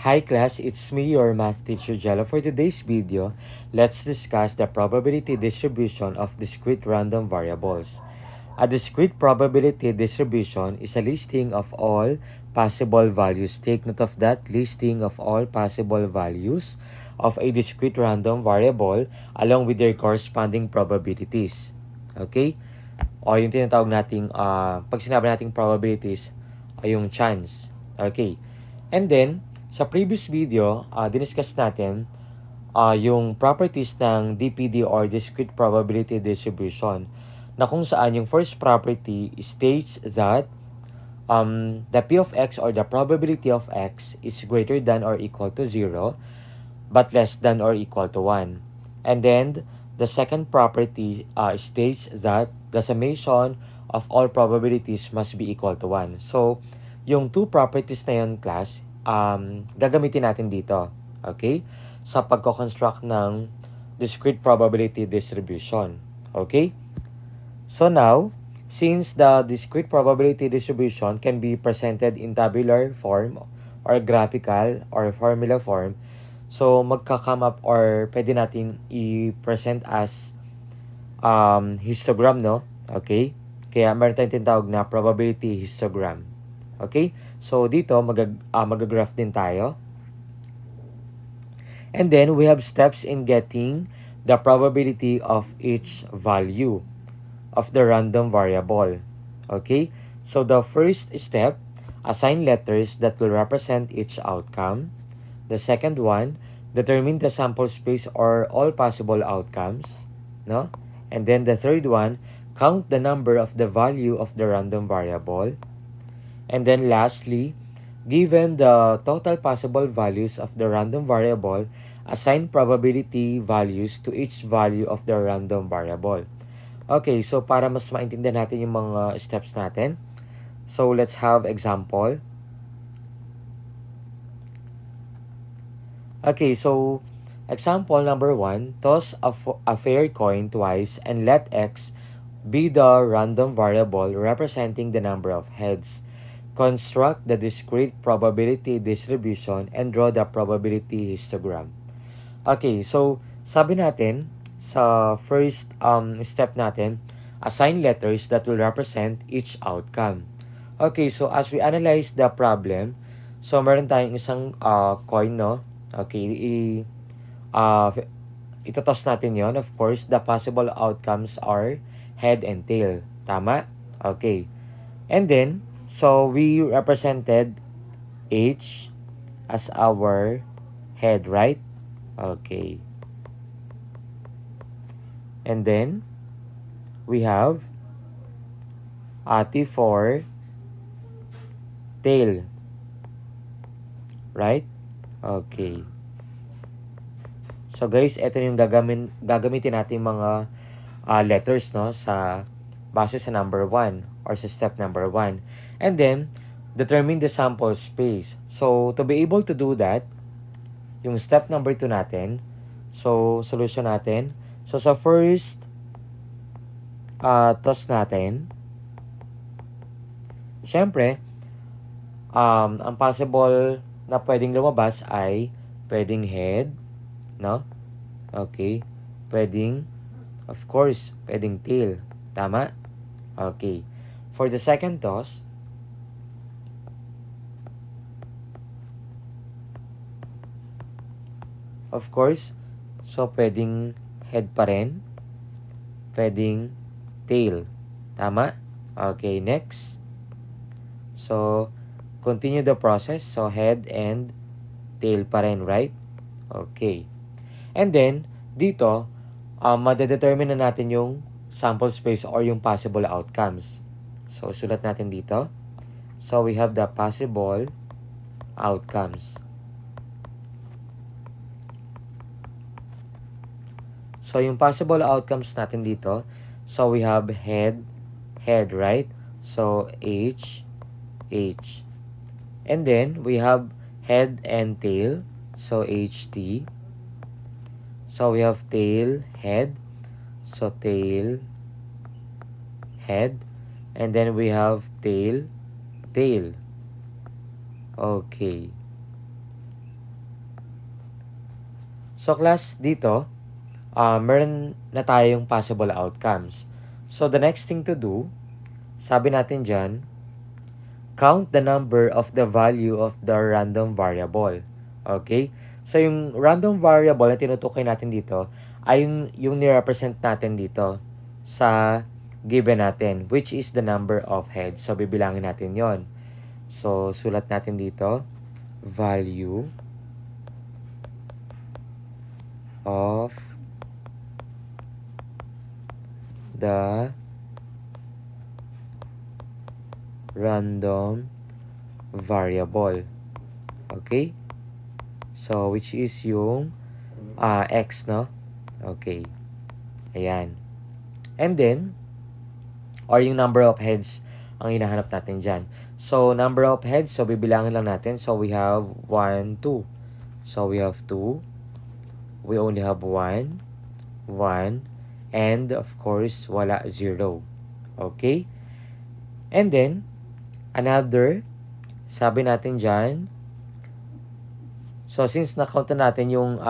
Hi class, it's me, your math teacher Jello. For today's video, let's discuss the probability distribution of discrete random variables. A discrete probability distribution is a listing of all possible values. Take note of that, listing of all possible values of a discrete random variable along with their corresponding probabilities. Okay? O yung tinatawag nating, pag sinabi nating probabilities, ay yung chance. Okay? And then, sa previous video, diniscuss natin yung properties ng DPD or discrete probability distribution na kung saan yung first property states that the P of X or the probability of X is greater than or equal to 0 but less than or equal to 1. And then, the second property states that the summation of all probabilities must be equal to 1. So, yung two properties na yun, class, gagamitin natin dito. Okay? Sa pagko-construct ng discrete probability distribution. Okay? So now, since the discrete probability distribution can be presented in tabular form or graphical or formula form, so magka-come up or pwede natin i-present as histogram, no? Okay? Kaya meron tayong tinatawag na probability histogram. Okay? So dito mag-graph din tayo. And then we have steps in getting the probability of each value of the random variable. Okay? So the first step, assign letters that will represent each outcome. The second one, determine the sample space or all possible outcomes, no? And then the third one, count the number of the value of the random variable. And then lastly, given the total possible values of the random variable, assign probability values to each value of the random variable. Okay, so para mas maintindihan natin yung mga steps natin, so let's have example. Okay, so example number 1, toss a fair coin twice and let X be the random variable representing the number of heads. Construct the discrete probability distribution and draw the probability histogram. Okay, so sabi natin sa first step natin, assign letters that will represent each outcome. Okay, so as we analyze the problem, so meron tayong isang coin, no? Okay, uh, itotoss natin yon. Of course, the possible outcomes are head and tail. Tama? Okay. And then, so we represented H as our head, right? Okay. And then, we have T for tail. Right? Okay. So guys, ito yung gagamitin natin mga letters, no, sa base sa number 1 or sa step number 1. And then, determine the sample space. So, to be able to do that, yung step number 2 natin, so, solution natin. So, sa first toss natin, syempre, ang possible na pwedeng lumabas ay pwedeng head, no? Okay. Pwedeng, of course, pwedeng tail. Tama? Okay. For the second toss, of course, so pwedeng head pa rin. Pwedeng tail. Tama? Okay, next. So, continue the process. So, head and tail pa rin, right? Okay. And then, dito, madedetermine na natin yung sample space or yung possible outcomes. So, sulat natin dito. So, we have the possible outcomes. So, yung possible outcomes natin dito, so we have head, right? So, H. And then, we have head and tail. So, HT. So, we have tail, head. So, tail, head. And then, we have tail. Okay. So class, dito, meron na tayong possible outcomes. So the next thing to do, sabi natin dyan, count the number of the value of the random variable. Okay? So yung random variable na tinutukoy natin dito ay yung ni-represent natin dito sa given natin, which is the number of heads. So bibilangin natin yon. So sulat natin dito, value of the random variable. Okay? So, which is yung x, no? Okay. Ayan. And then, or yung number of heads ang hinahanap natin dyan. So, number of heads, so bibilangin lang natin. So, we have 1, 2. So, we have 2. We only have 1, 1, and of course, wala 0. Okay? And then, another, sabi natin dyan, so since na-count na natin yung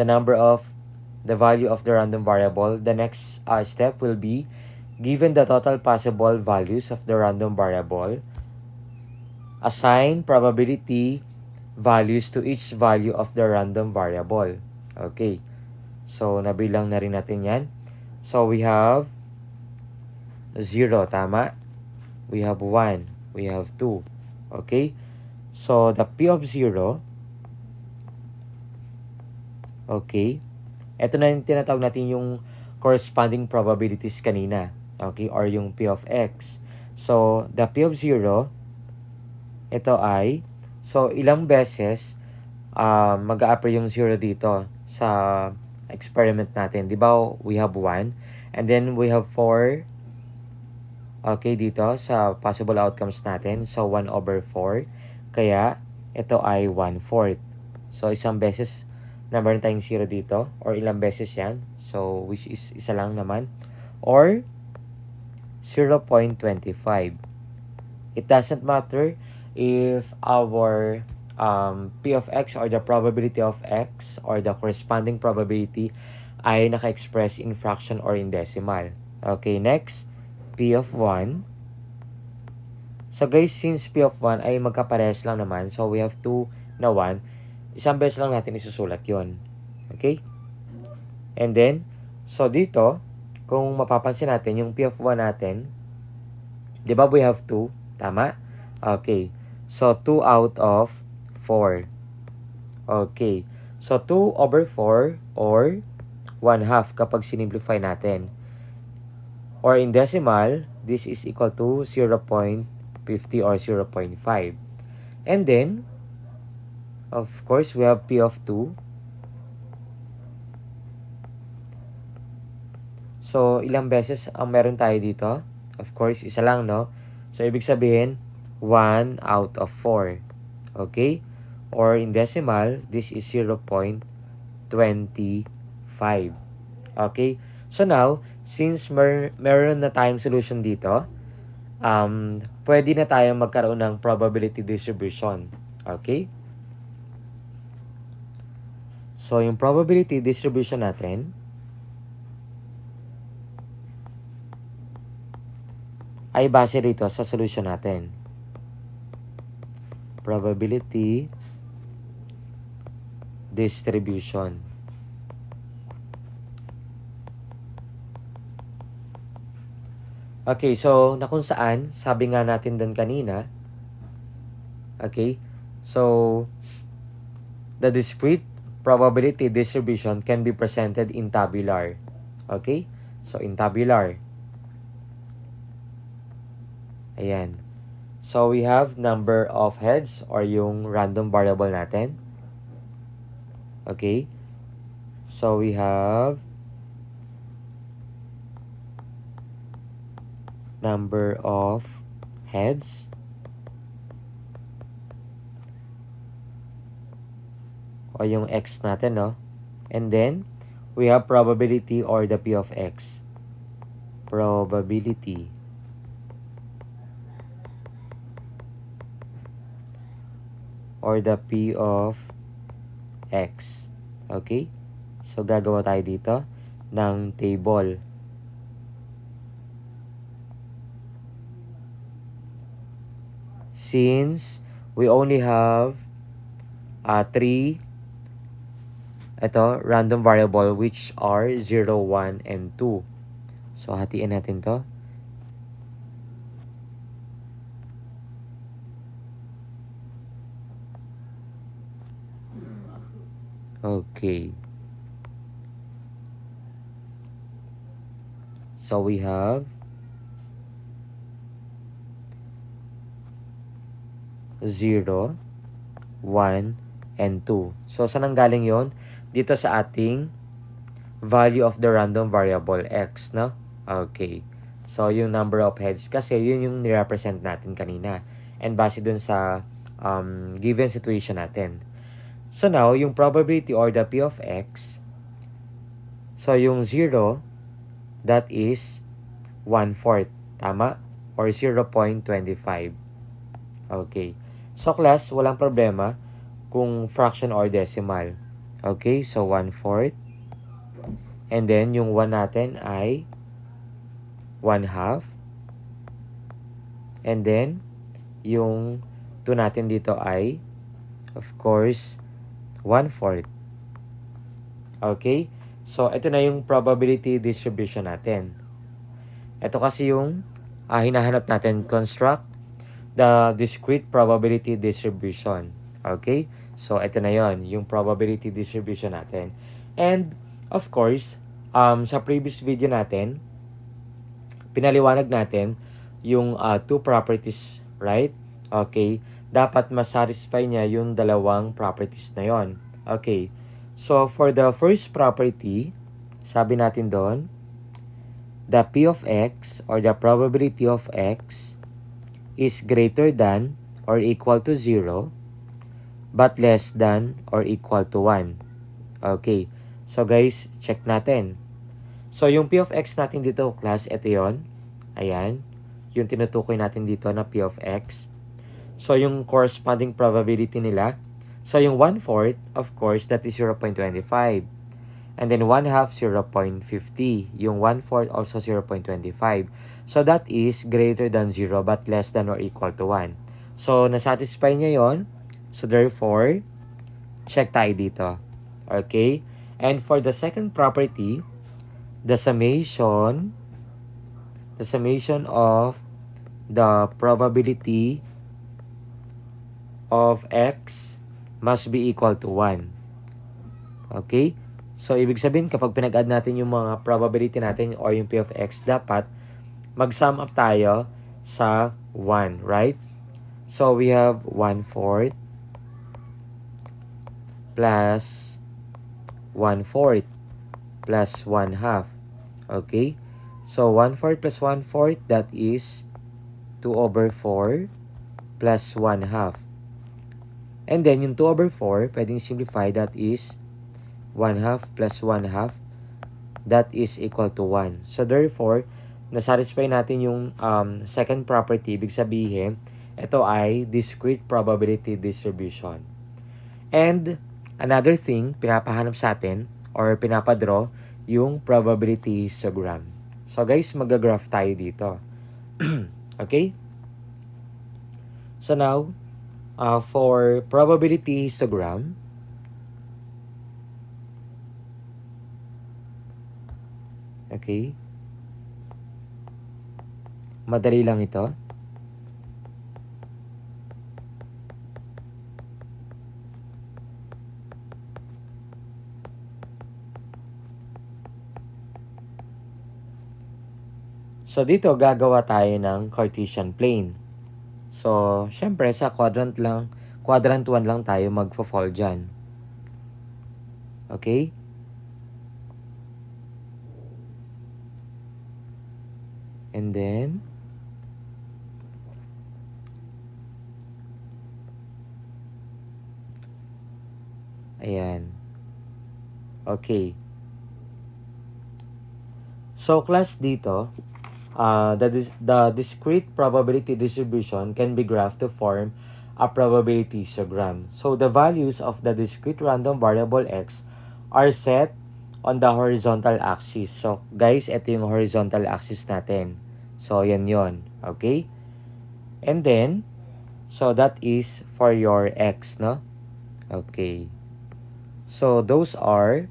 the number of the value of the random variable, the next step will be, given the total possible values of the random variable, assign probability values to each value of the random variable. Okay. So, nabilang na rin natin yan. So, we have 0, tama? We have 1. We have 2. Okay? So, the P of 0, okay, ito na yung tinatawag natin yung corresponding probabilities kanina. Okay? Or yung P of X. So, the P of 0, ito ay, so, ilang beses mag-a-appear yung 0 dito sa experiment natin. Di ba, we have 1. And then, we have 4. Okay, dito sa possible outcomes natin. So, 1 over 4. Kaya, ito ay 1/4. So, isang beses na meron tayong 0 dito. Or ilang beses yan. So, which is isa lang naman. Or, 0.25. It doesn't matter if our P of X or the probability of X or the corresponding probability ay naka-express in fraction or in decimal. Okay, next, P of 1. So guys, since P of 1 ay magkaparehas lang naman, so we have 2 na 1, isang beses lang natin isusulat yon. Okay? And then, so dito, kung mapapansin natin, yung P of 1 natin, di ba we have 2? Tama? Okay. So, 2 out of 4. Okay. So, 2 over 4 or 1/2 kapag sinimplify natin. Or in decimal, this is equal to 0.50 or 0.5. And then, of course, we have P of 2. So, ilang beses ang meron tayo dito? Of course, isa lang, no? So, ibig sabihin, 1 out of 4. Okay? Or in decimal, this is 0.25. Okay? So now, since meron na tayong solution dito, pwede na tayong magkaroon ng probability distribution. Okay? So, yung probability distribution natin ay base dito sa solution natin. Probability distribution. Okay, so na kung saan, sabi nga natin din kanina, okay, so the discrete probability distribution can be presented in tabular. Okay, so in tabular. Ayan. So we have number of heads or yung random variable natin. Okay, so we have number of heads o yung x natin, no? And then, we have probability or the P of x. Probability. Or the P of x. Okay? So, gagawa tayo dito ng table. Since we only have 3 random variable which are 0, 1, and 2. So, hatiin natin to. Okay. So, we have 0, 1, and 2. So, saan ang galing yon? Dito sa ating value of the random variable x, no? Okay. So, yung number of heads, kasi yun yung nirepresent natin kanina. And base dun sa given situation natin. So, now, yung probability or the p of x, so, yung 0, that is 1/4. Tama? Or 0.25. Okay. So, class, walang problema kung fraction or decimal. Okay, so 1/4. And then, yung 1 natin ay 1/2. And then, yung 2 natin dito ay, of course, 1/4. Okay? So, ito na yung probability distribution natin. Ito kasi yung hinahanap natin, construct the discrete probability distribution. Okay? So, ito na yon yung probability distribution natin. And, of course, sa previous video natin, pinaliwanag natin yung two properties, right? Okay? Dapat masatisfy niya yung dalawang properties na yon. Okay. So, for the first property, sabi natin doon, the P of X or the probability of X is greater than or equal to 0 but less than or equal to 1. Okay. So guys, check natin. So yung P of X natin dito, class, ito yon. Ayan. Yung tinutukoy natin dito na P of X. So yung corresponding probability nila. So yung 1/4, of course, that is 0.25. And then 1/2, 0.50. Yung 1/4 also 0.25. So that is greater than 0 but less than or equal to 1. So nasatisfy niya yon. So therefore, check tayo dito. Okay? And for the second property, the summation of the probability of X must be equal to 1. Okay? So, ibig sabihin, kapag pinag-add natin yung mga probability natin or yung P of X, dapat mag-sum up tayo sa 1, right? So, we have 1/4 plus 1/4 plus 1/2. Okay? So, 1/4 plus 1/4, that is 2/4 plus 1/2. And then, yung 2/4, pwedeng simplify, that is 1/2 plus 1/2, that is equal to 1. So, therefore, nasatisfy natin yung second property. Ibig sabihin, ito ay discrete probability distribution. And, another thing, pinapahanap sa atin, or pinapadraw, yung probability histogram. So, guys, mag-graph tayo dito. Okay? So, now, for probability histogram, okay, madali lang ito. So, dito gagawa tayo ng Cartesian plane. So, syempre sa quadrant 1 lang tayo magfo-fall dyan. Okay? And then, ayan. Okay. So, class dito, the discrete probability distribution can be graphed to form a probability histogram. So, the values of the discrete random variable x are set on the horizontal axis. So, guys, ito yung horizontal axis natin. So, yan yon. Okay? And then, so that is for your x, no? Okay. So, those are,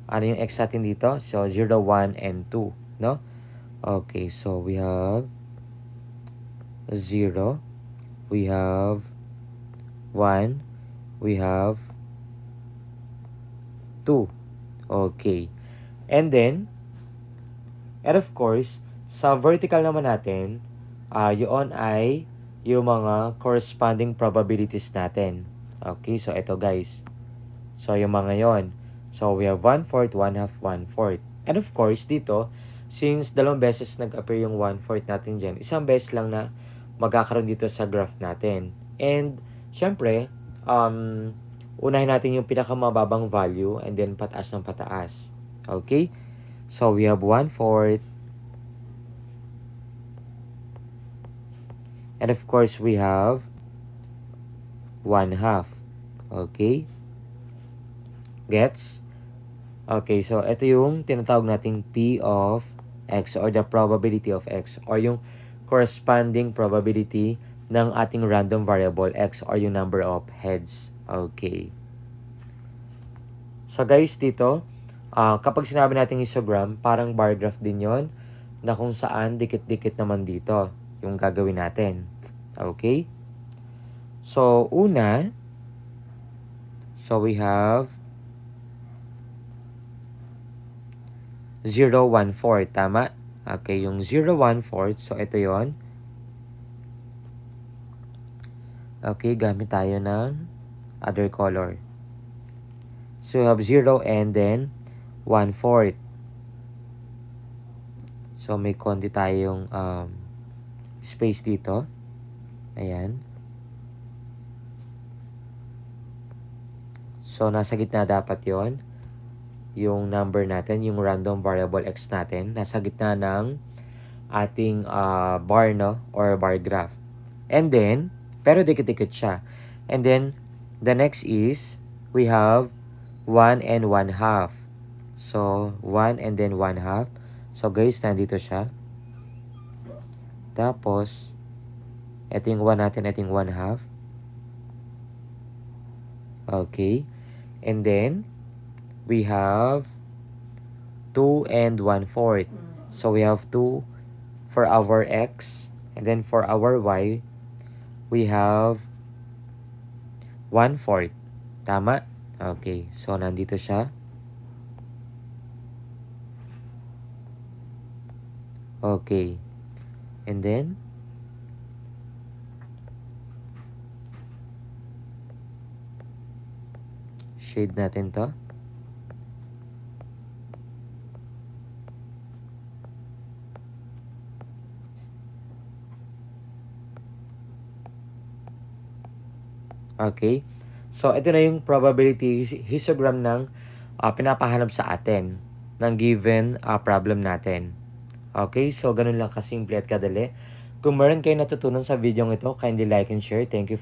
ano yung x natin dito? So, 0, 1, and 2, no? Okay, so we have 0, we have 1, we have 2. Okay. And then, and of course, sa vertical naman natin, yun ay yung mga corresponding probabilities natin. Okay, so ito guys. So yung mga yon. So we have 1/4, 1/2, 1/4. And of course, dito, since dalawang beses nag-appear yung 1/4 natin dyan, isang beses lang na magkakaroon dito sa graph natin. And, syempre, unahin natin yung pinakamababang value and then pataas ng pataas. Okay? So, we have 1/4. And of course, we have 1/2. Okay? Gets? Okay, so ito yung tinatawag nating P of X or the probability of X or yung corresponding probability ng ating random variable X or yung number of heads. Okay. So guys, dito, kapag sinabi natin histogram, parang bar graph din yon na kung saan dikit-dikit naman dito yung gagawin natin. Okay? So, una, so we have 0, 1/4. Tama? Okay, yung 0, 1/4. So, ito yon. Okay, gamit tayo ng other color. So, you have 0 and then 1/4. So, may konti tayong space dito. Ayan. So, nasa gitna dapat yon yung number natin, yung random variable x natin, nasa gitna ng ating bar, no? Or bar graph. And then, pero dikit-dikit siya. And then, the next is, we have 1 and 1/2. So, 1 and then 1/2. So, guys, nandito siya. Tapos, ito yung 1 natin, ito yung 1/2. Okay. And then, we have 2 and 1/4. So, we have 2 for our x. And then, for our y, we have 1/4. Tama? Okay. So, nandito siya. Okay. And then, shade natin to. Okay. So, ito na yung probability histogram ng pinapahanap sa atin ng given problem natin. Okay. So, ganun lang kasimple at kadali. Kung meron kayo natutunan sa video ito, kindly like and share. Thank you.